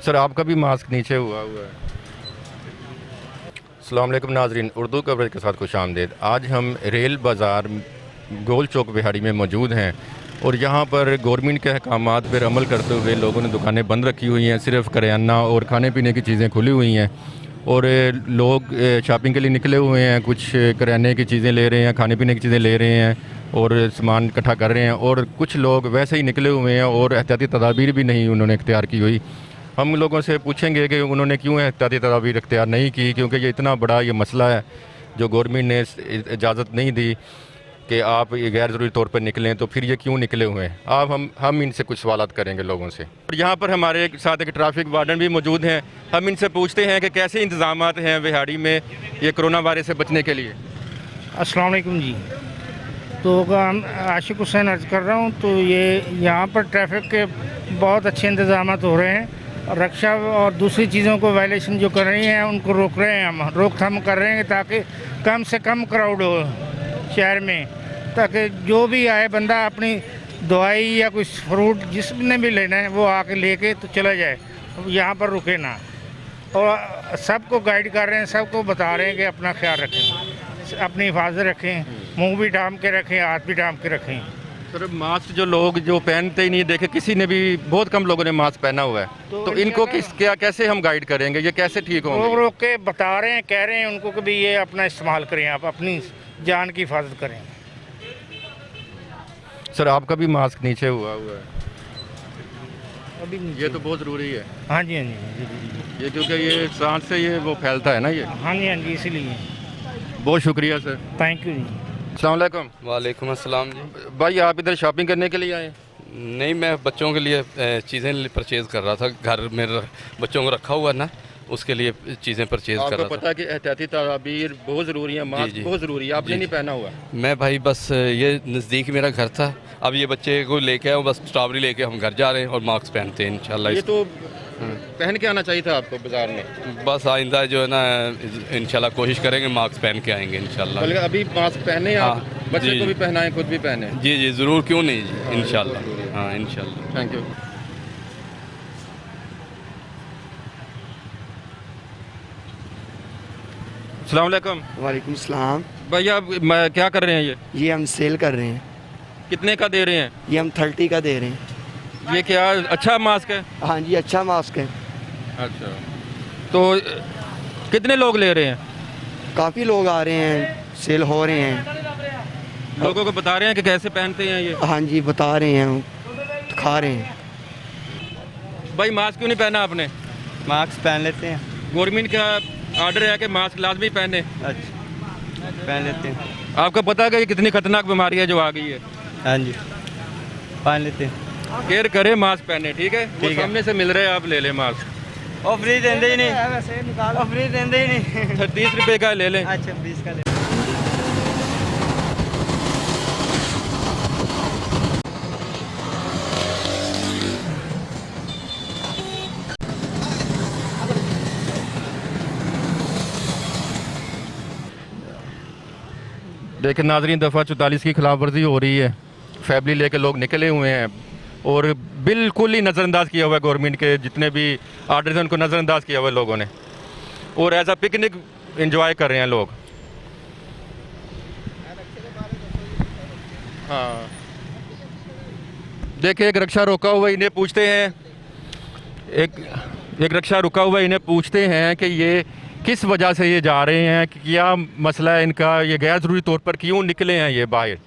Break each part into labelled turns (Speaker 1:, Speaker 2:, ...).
Speaker 1: Sir आपका भी mask नीचे हुआ है। अस्सलाम वालेकुम नाज़रीन, उर्दू कवरेज के साथ खुशामदीद। आज हम रेल बाज़ार गोल चौक बिहाड़ी में मौजूद हैं और यहाँ पर गवर्नमेंट के अहकामात पर अमल करते हुए लोगों ने दुकानें बंद रखी हुई हैं, सिर्फ करियाना और खाने पीने की चीज़ें खुली हुई हैं और लोग शॉपिंग के लिए निकले हुए हैं। कुछ करियाने की चीज़ें ले रहे हैं, खाने पीने की चीज़ें ले रहे हैं और सामान इकट्ठा कर रहे हैं और कुछ लोग वैसे ही निकले हुए हैं और एहतियाती तदाबीर भी नहीं उन्होंने इख्तियार की हुई। हम लोगों से पूछेंगे कि उन्होंने क्यों एहतियाती तदाबीर इख्तियार नहीं की, क्योंकि ये इतना बड़ा ये मसला है जो गवर्नमेंट ने इजाज़त नहीं दी कि आप ये गैर ज़रूरी तौर पर निकलें, तो फिर ये क्यों निकले हुए हैं। अब हम इनसे कुछ सवालात करेंगे लोगों से। और यहाँ पर हमारे साथ एक ट्रैफिक वार्डन भी मौजूद हैं। हम इनसे पूछते हैं कि कैसे इंतज़ामात हैं बिहाड़ी में ये कोरोना वायरस से बचने के लिए।
Speaker 2: अस्सलाम वालेकुम जी। तो आशिक हुसैन अर्ज़ कर रहा हूँ। तो ये यहाँ पर ट्रैफिक के बहुत अच्छे इंतज़ाम हो रहे हैं और रक्षा और दूसरी चीज़ों को वायलेशन जो कर रही हैं उनको रोक रहे हैं, हम रोकथाम कर रहे हैं ताकि कम से कम क्राउड हो शहर में, ताकि जो भी आए बंदा अपनी दवाई या कुछ फ्रूट जिसने भी लेना है वो आके लेके तो चला जाए, यहाँ पर रुके ना। और सबको गाइड कर रहे हैं, सबको बता रहे हैं कि अपना ख्याल रखें, अपनी हिफाजत रखें, मुंह भी ढांप के रखें, हाथ भी ढांप के रखें।
Speaker 1: सर मास्क जो लोग जो पहनते ही नहीं, देखे किसी ने भी, बहुत कम लोगों ने मास्क पहना हुआ है, तो इनको कैसे हम गाइड करेंगे, ये कैसे ठीक होंगे?
Speaker 2: रोक के बता रहे हैं, कह रहे हैं उनको कि भी ये अपना इस्तेमाल करें, आप अपनी जान की हिफाजत करें।
Speaker 1: सर आपका भी मास्क नीचे हुआ है
Speaker 2: अभी
Speaker 1: ये तो बहुत ज़रूरी है।
Speaker 2: हाँ जी, हाँ जी,
Speaker 1: ये क्योंकि ये सांस से ये वो फैलता है ना ये।
Speaker 2: हाँ जी, हाँ जी, इसीलिए।
Speaker 1: बहुत शुक्रिया सर,
Speaker 2: थैंक यू जी।
Speaker 1: अस्सलाम वालेकुम।
Speaker 3: वालेकुम अस्सलाम जी।
Speaker 1: भाई आप इधर शॉपिंग करने के लिए आए?
Speaker 3: नहीं, मैं बच्चों के लिए चीज़ें परचेज़ कर रहा था, घर में बच्चों को रखा हुआ है ना, उसके लिए चीज़ें परचेज़ कर रहा था।
Speaker 1: आपको पता है कि एहतियाती तदाबीर बहुत ज़रूरी है, मास्क बहुत ज़रूरी है, आपने नहीं पहना हुआ?
Speaker 3: मैं भाई बस ये नज़दीक मेरा घर था, अब ये बच्चे को लेके आए, बस स्ट्रॉबेरी लेके हम घर जा रहे हैं और मास्क पहनते हैं इंशाल्लाह।
Speaker 1: ये तो पहन के आना चाहिए था आपको बाज़ार में।
Speaker 3: बस आइंदा जो है ना इंशाल्लाह कोशिश करेंगे, मास्क पहन के आएंगे इंशाल्लाह।
Speaker 1: बल्कि अभी मास्क पहने आप,
Speaker 3: हाँ,
Speaker 1: बच्चे
Speaker 3: जी,
Speaker 1: को भी पहनाएं, खुद भी पहने।
Speaker 3: जी जी ज़रूर, क्यों नहीं जी, इंशाल्लाह। हाँ इंशाल्लाह,
Speaker 1: थैंक यू। अस्सलाम वालेकुम।
Speaker 4: वालेकुम सलाम।
Speaker 1: भैया क्या कर रहे हैं
Speaker 4: ये हम सेल कर रहे हैं।
Speaker 1: कितने का दे रहे हैं?
Speaker 4: ये हम 30 का दे रहे हैं।
Speaker 1: ये क्या अच्छा मास्क है?
Speaker 4: हाँ जी, अच्छा मास्क है।
Speaker 1: अच्छा, तो कितने लोग ले रहे हैं?
Speaker 4: काफ़ी लोग आ रहे हैं, सेल हो रहे हैं।
Speaker 1: लोगों को बता रहे हैं कि कैसे पहनते हैं ये?
Speaker 4: हाँ जी, बता रहे हैं, खा रहे हैं।
Speaker 1: भाई मास्क क्यों नहीं पहना आपने?
Speaker 5: मास्क पहन लेते हैं।
Speaker 1: गवर्नमेंट का ऑर्डर है कि मास्क लाजमी पहने।
Speaker 5: अच्छा, पहन लेते हैं।
Speaker 1: आपको पता है कि ये कितनी खतरनाक बीमारी है जो आ गई है?
Speaker 5: हाँ जी, पहन लेते हैं।
Speaker 1: केयर करें, मास्क पहने, ठीक है? वो
Speaker 5: ठीक है।
Speaker 1: सामने से मिल रहे हैं, आप ले लें मास्क।
Speaker 5: और फ्री देंगे ही नहीं, और फ्री देंगे ही नहीं।
Speaker 1: 30 रुपये का ले लें।
Speaker 5: अच्छा, 20 का ले।
Speaker 1: देखिए नाजरीन, दफ़ा 44 की खिलाफ वर्जी हो रही है, फैमिली लेके लोग निकले हुए हैं और बिल्कुल ही नज़रअंदाज किया हुआ है गवर्नमेंट के जितने भी आर्डर हैं, उनको नज़रअंदाज किया हुआ है लोगों ने और एज अ पिकनिक एंजॉय कर रहे हैं लोग। हाँ, देखिए एक रक्षा रोका हुआ, इन्हें पूछते हैं, एक रक्षा रुका हुआ, इन्हें पूछते हैं कि ये किस वजह से ये जा रहे हैं, कि क्या मसला है इनका, ये गैर ज़रूरी तौर पर क्यों निकले हैं ये बाहर।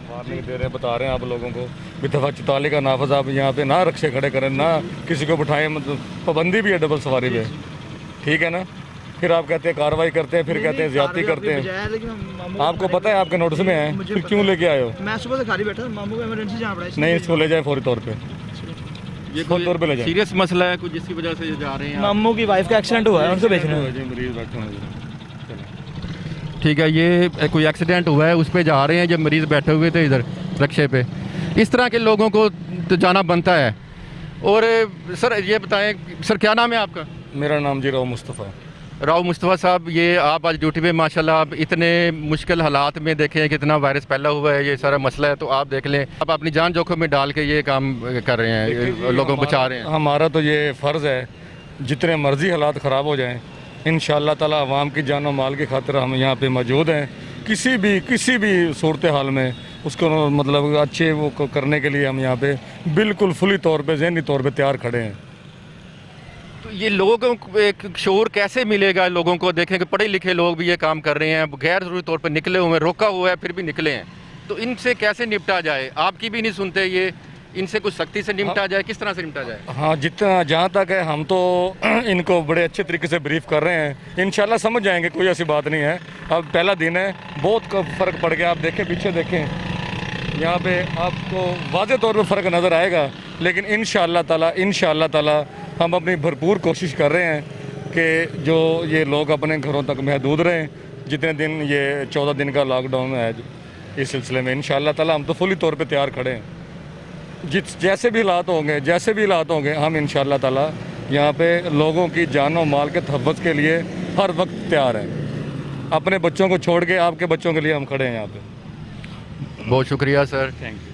Speaker 6: मारने दे रहे हैं, बता रहे हैं आप लोगों को भी दफ़ा 44 का नाफज आप यहाँ पे ना रक्षे खड़े करें, ना किसी को बिठाएं, मतलब पाबंदी भी है डबल सवारी पे, ठीक है ना। फिर आप कहते हैं कार्रवाई करते हैं, फिर कहते हैं ज्यादती करते हैं। आपको पता है आपके नोटिस में है, फिर क्यों लेके आए हो?
Speaker 7: मैं सुबह से खाली बैठा था, मामू को इमरजेंसी जाना पड़ा।
Speaker 6: नहीं, इसको ले जाए फौरी तौर पे,
Speaker 1: ये
Speaker 6: फौरी तौर पे ले जाए।
Speaker 1: सीरियस मसला है कुछ जिसकी वजह से ये जा रहे हैं?
Speaker 7: मामू की वाइफ का एक्सीडेंट हुआ है, उनको बेचना है।
Speaker 6: मरीज बैठे हैं।
Speaker 1: ठीक है, ये कोई एक्सीडेंट हुआ है, उस पर जा रहे हैं, जब मरीज़ बैठे हुए थे इधर रक्षे पे। इस तरह के लोगों को तो जाना बनता है। और सर ये बताएं, सर क्या नाम है आपका?
Speaker 6: मेरा नाम जी राव मुस्तफ़ा।
Speaker 1: राव मुस्तफ़ा साहब, ये आप आज ड्यूटी पे माशाल्लाह आप इतने मुश्किल हालात में देखें कितना वायरस फैला हुआ है, ये सारा मसला है, तो आप देख लें आप अपनी जान जोखिम में डाल के ये काम कर रहे हैं, लोगों को बचा रहे हैं।
Speaker 6: हमारा तो ये फ़र्ज़ है, जितने मर्ज़ी हालात ख़राब हो जाएं, इंशाअल्लाह ताला अवाम की जान और माल की खातिर हम यहाँ पे मौजूद हैं। किसी भी सूरत हाल में उसको मतलब अच्छे वो करने के लिए हम यहाँ पे बिल्कुल फुली तौर पे ज़हनी तौर पे तैयार खड़े हैं।
Speaker 1: तो ये लोगों को एक शोर कैसे मिलेगा? लोगों को देखें कि पढ़े लिखे लोग भी ये काम कर रहे हैं, गैर ज़रूरी तौर पर निकले हुए हैं, रोका हुआ है फिर भी निकले हैं, तो इनसे कैसे निपटा जाए? आपकी भी नहीं सुनते ये, इनसे कुछ सख्ती से निपटा जाए, किस तरह से निपटा जाए?
Speaker 6: हाँ, जितना जहाँ तक है हम तो इनको बड़े अच्छे तरीके से ब्रीफ कर रहे हैं, इंशाल्लाह समझ जाएंगे, कोई ऐसी बात नहीं है। अब पहला दिन है, बहुत फ़र्क पड़ गया। आप देखें, पीछे देखें, यहाँ पे आपको वाज़े तौर पे फ़र्क नज़र आएगा, लेकिन इंशाअल्लाह ताला हम अपनी भरपूर कोशिश कर रहे हैं कि जो ये लोग अपने घरों तक महदूद रहें। जितने दिन ये 14 दिन का लॉकडाउन है इस सिलसिले में, इंशाअल्लाह ताला हम तो फुली तौर पे तैयार खड़े हैं। जैसे भी हालात होंगे हम इंशाअल्लाह ताला यहाँ पे लोगों की जान और माल के तहफ़्फ़ुज़ के लिए हर वक्त तैयार हैं। अपने बच्चों को छोड़ के आपके बच्चों के लिए हम खड़े हैं यहाँ पे।
Speaker 1: बहुत शुक्रिया सर, थैंक यू।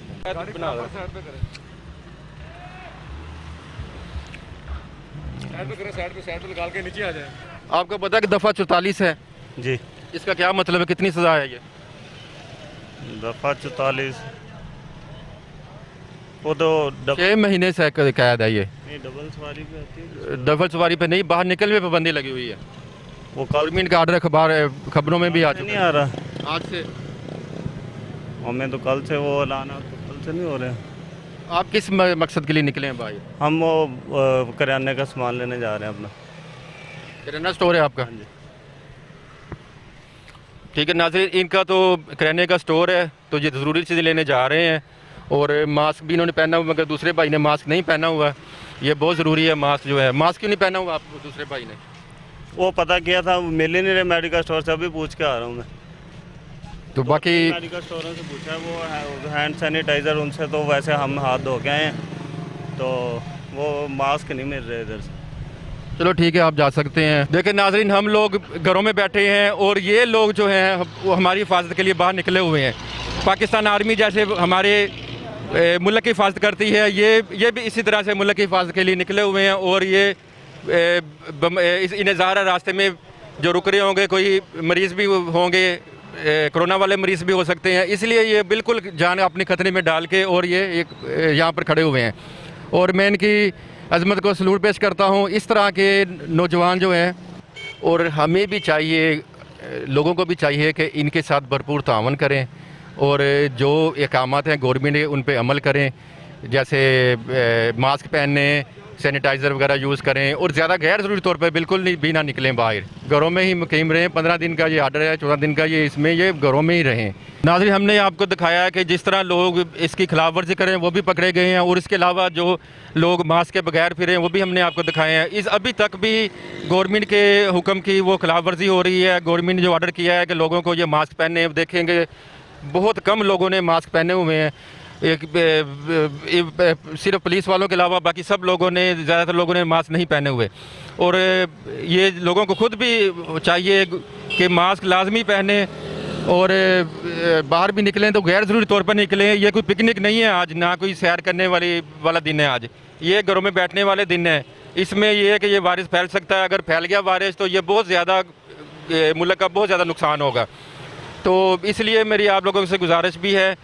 Speaker 6: साइड पे निकाल के नीचे आ जाए।
Speaker 1: आपको पता है कि दफ़ा 44 है
Speaker 8: जी,
Speaker 1: इसका क्या मतलब है, कितनी सज़ा है ये?
Speaker 8: दफ़ा 44 वो तो
Speaker 1: 6 महीने से कैद है ये।
Speaker 8: नहीं, डबल सवारी पे आती है।
Speaker 1: डबल सवारी पे नहीं, बाहर निकलने पे पाबंदी लगी हुई है।
Speaker 8: वो कल
Speaker 1: गवर्नमेंट का आर्डर खबरों में भी आ
Speaker 8: नहीं
Speaker 1: चुका
Speaker 8: आ रहा,
Speaker 1: है आज से।
Speaker 8: हमें तो कल से वो लाना, तो कल से नहीं हो रहे।
Speaker 1: आप किस मकसद के लिए निकले हैं भाई?
Speaker 8: हम वो किराने का सामान लेने जा रहे हैं अपना।
Speaker 1: किराना स्टोर है आपका? ठीक है नाज़रीन, इनका तो किराने का स्टोर है, तो ये ज़रूरी चीज़ें लेने जा रहे हैं। और मास्क भी इन्होंने पहना हुआ, मगर दूसरे भाई ने मास्क नहीं पहना हुआ। ये बहुत ज़रूरी है मास्क जो है। मास्क क्यों नहीं पहना हुआ आप दूसरे भाई ने?
Speaker 8: वो पता किया था, मिल ही नहीं रहे मेडिकल स्टोर से, अभी पूछ के आ रहा हूँ मैं।
Speaker 1: तो बाकी
Speaker 8: मेडिकल स्टोरों से पूछा, वो हैंड सैनिटाइज़र उनसे तो वैसे हम हाथ धो के आए हैं, तो वो मास्क नहीं मिल रहे इधर से।
Speaker 1: चलो ठीक है, आप जा सकते हैं। देखिए नाज़रीन, हम लोग घरों में बैठे हैं और ये लोग जो हैं वो हमारी हिफाजत के लिए बाहर निकले हुए हैं। पाकिस्तान आर्मी जैसे हमारे मुल्क की हिफाजत करती है, ये भी इसी तरह से मुल्क की हिफाजत के लिए निकले हुए हैं। और ये इन्हें ज़ाहिर रास्ते में जो रुक रहे होंगे, कोई मरीज़ भी होंगे, कोरोना वाले मरीज़ भी हो सकते हैं, इसलिए ये बिल्कुल जान अपने ख़तरे में डाल के और ये यहाँ पर खड़े हुए हैं। और मैं इनकी अज़मत को सलूट पेश करता हूँ। इस तरह के नौजवान जो हैं, और हमें भी चाहिए, लोगों को भी चाहिए कि इनके साथ भरपूर तावन करें और जो अहकामात हैं गवर्नमेंट के उन पर अमल करें, जैसे मास्क पहनने, सैनिटाइज़र वगैरह यूज़ करें, और ज़्यादा गैर ज़रूरी तौर पर बिल्कुल भी ना निकलें बाहर, घरों में ही मुकीम रहें। 15 दिन का ये आर्डर है, 14 दिन का ये, इसमें ये घरों में ही रहें। नाज़रीन, हमने आपको दिखाया है कि जिस तरह लोग इसकी खिलाफ वर्जी करें वो भी पकड़े गए हैं, और इसके अलावा जो लोग मास्क के बगैर फिरें वो भी हमने आपको दिखाए हैं। अभी तक भी गवर्नमेंट के हुक्म की वो खिलाफ वर्जी हो रही है। गवर्नमेंट ने जो आर्डर किया है कि लोगों को ये मास्क पहने, देखेंगे बहुत कम लोगों ने मास्क पहने हुए हैं। सिर्फ पुलिस वालों के अलावा बाकी सब लोगों ने, ज़्यादातर लोगों ने मास्क नहीं पहने हुए। और ये लोगों को खुद भी चाहिए कि मास्क लाजमी पहने, और बाहर भी निकलें तो गैर ज़रूरी तौर पर निकलें। ये कोई पिकनिक नहीं है आज, ना कोई सैर करने वाला दिन है आज, ये घरों में बैठने वाले दिन है। इसमें यह है कि ये वायरस फैल सकता है। अगर फैल गया वायरस तो ये बहुत ज़्यादा मुल्क का बहुत ज़्यादा नुकसान होगा। तो इसलिए मेरी आप लोगों से गुजारिश भी है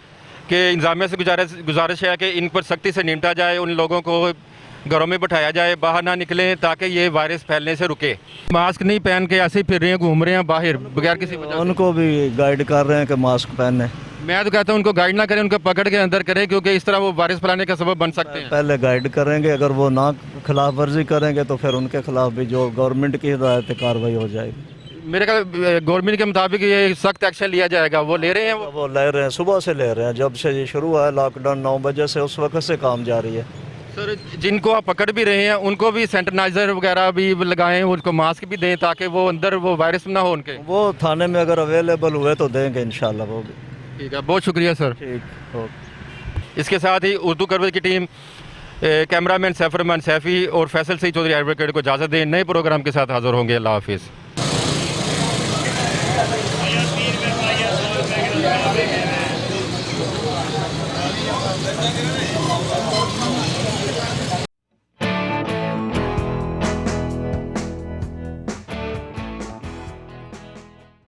Speaker 1: कि इंतज़ामिया से गुजारिश है कि इन पर सख्ती से निपटा जाए, उन लोगों को घरों में बैठाया जाए, बाहर ना निकलें ताकि ये वायरस फैलने से रुके। मास्क नहीं पहन के ऐसे ही फिर रहे हैं, घूम रहे हैं बाहर बगैर किसी वजह से।
Speaker 9: उनको भी गाइड कर रहे हैं कि मास्क पहने।
Speaker 1: मैं तो कहता हूँ उनको गाइड ना करें, उनको पकड़ के अंदर करें, क्योंकि इस तरह वो वायरस फैलाने का सबब बन सकते हैं।
Speaker 9: पहले गाइड करेंगे, अगर वो ना खिलाफ वर्जी करेंगे तो फिर उनके खिलाफ भी जो गवर्नमेंट की हिदायत है कार्रवाई हो जाएगी।
Speaker 1: मेरे ख्याल गवर्नमेंट के मुताबिक ये सख्त एक्शन लिया जाएगा। वो ले रहे हैं,
Speaker 9: वो ले रहे हैं, सुबह से ले रहे हैं। जब से ये शुरू हुआ है लॉकडाउन 9 बजे से, उस वक्त से काम जारी है।
Speaker 1: सर, जिनको आप पकड़ भी रहे हैं उनको भी सैनिटाइजर वगैरह भी लगाएं, उनको मास्क भी दें ताकि वो अंदर वो वायरस ना हो उनके।
Speaker 9: वो थाने में अगर अवेलेबल हुए तो देंगे इंशाल्लाह वो भी।
Speaker 1: ठीक है, बहुत शुक्रिया सर।
Speaker 9: ठीक, ओके।
Speaker 1: इसके साथ ही उर्दू कवरेज की टीम, कैमरामैन सैफर रहमान सैफ़ी और फैसल सईद चौधरी एडवोकेट को इजाज़त दें। नए प्रोग्राम के साथ हाज़िर होंगे। अल्लाह हाफिज़।